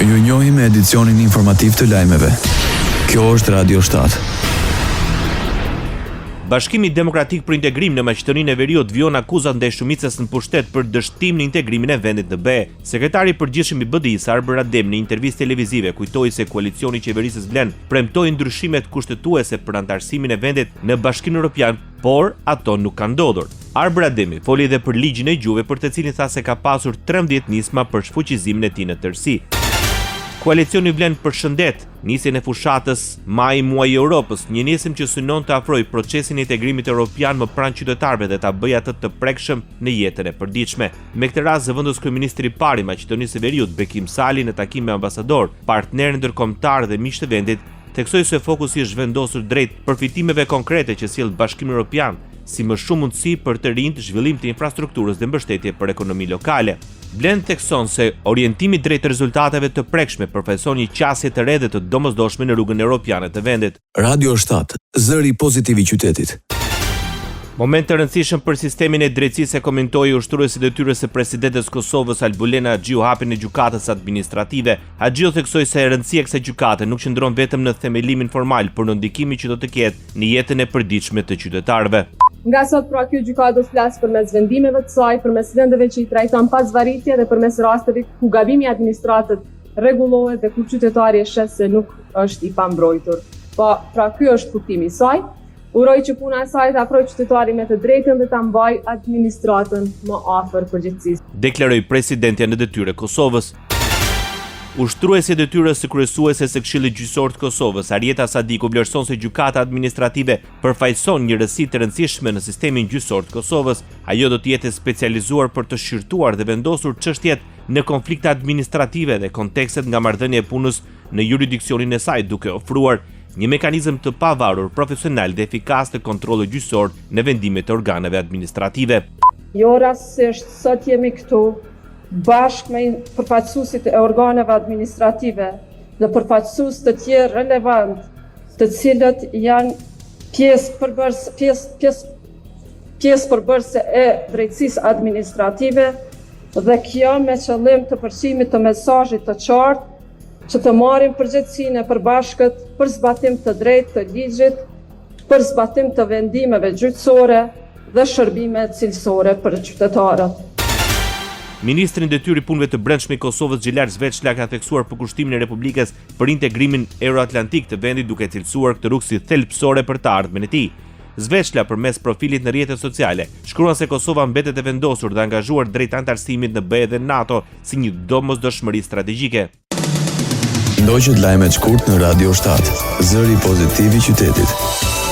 Ju njohim me edicionin informativ të lajmeve. Kjo është Radio 7. Bashkimi Demokratik për Integrim në Maqedoninë e Veriut vjon akuzat ndaj shumicës në pushtet për dështim në integrimin e vendit në BE. Sekretari i përgjithshëm i BDI-s Arber Adem në intervistë televizive kujtoi se koalicioni i qeverisës Vlen premtoi ndryshimet kushtetuese për antarësimin e vendit në Bashkimin Evropian, por ato nuk kanë ndodhur. Arber Ademi foli edhe për ligjin e gjuhëve për të cilin tha se ka pasur 13 nisma për shfuqizimin e tij në tërësi. Koalicioni Vlen përshëndet nisjen e fushatës Maj Muaj i Europës, një nisëm që synon të afrojë procesin e integrimit evropian më pranë qytetarëve dhe ta bëjë atë të prekshëm në jetën e përditshme. Me këtë rast, zëvendës kryeministri i parë i Maqedonisë së Veriut, Bekim Sali, në takim me ambasador, partnerë ndërkombëtar dhe miq të vendit, theksoi se fokusi është vendosur drejt përfitimeve konkrete që sjell Bashkimi Evropian, si më shumë mundësi për të rinjt, zhvillim të infrastrukturës dhe mbështetje për ekonomi lokale. Vlen thekson se orientimi drejt rezultateve të prekshme përfaqëson një qasje të re dhe të domosdoshme në rrugën europiane të vendit. Radio 7, zëri pozitiv i qytetit. Moment të rëndësishëm për sistemin e drejtësisë, e komentoi ushtruesi i detyrës së presidentes Kosovës Albulena Haxhiu hapjen e gjykatës administrative. Haxhiu theksoi se e rëndësia e kësaj gjykate nuk qëndron vetëm në themelimin formal, por në ndikimin që do të ketë në jetën e përditshme të qytetarëve. Nga sot pra kjo gjykatë do të flasë përmes vendimeve të saj, përmes lëndëve që i trajton pas varritje dhe përmes rasteve ku gabimi administratët rregullohet dhe ku qytetari e sheh se nuk është i pambrojtur. Pra ky është kuptimi i saj. Uroj që puna e saj të afrojë qytetarin me të drejtën dhe ta mbajë administratën më afër përgjegjësisë. Deklaroi presidentja në detyrë e Kosovës. Ushtruesi i detyrës së kryesuese së Këshillit Gjyqësor të Kosovës, Arieta Sadiku, vlerëson se gjykata administrative përfaqëson një rësi të rëndësishme në sistemin gjyqësor të Kosovës. Ajo do të jetë specializuar për të shqyrtuar dhe vendosur çështjet në konflikte administrative dhe kontekstet nga marrëdhënia e punës në jurisdiksionin e saj, duke ofruar një mekanizëm të pavarur, profesional dhe efikas të kontrollit gjyqësor në vendimet e organeve administrative. Jo rastësisht sot jemi këtu bashkë me përfaqësuesit e organeve administrative dhe përfaqësues të tjerë relevant, të cilët janë pjesë përbërëse e drejtësisë administrative, dhe kjo me qëllim të përcjelljes të mesazhit të qartë që të marrim përgjegjësinë e përbashkët për zbatim të drejtë të ligjit, për zbatim të vendimeve gjyqësore dhe shërbime cilësore për qytetarët. Ministri i detyrë i punëve të brendshme i Kosovës Xhelar Zveçla ka theksuar përkushtimin e Republikës për integrimin euroatlantik të vendit, duke cilësuar këtë rrugë si thelbësore për të ardhmen e tij. Zveçla përmes profilit në rrjetet sociale shkruan se Kosova mbetet e vendosur dhe angazhuar drejt antarësimit në BE dhe NATO si një domosdoshmëri strategjike. Ndoqët lajmet shkurt në Radio 7, zëri pozitiv i qytetit.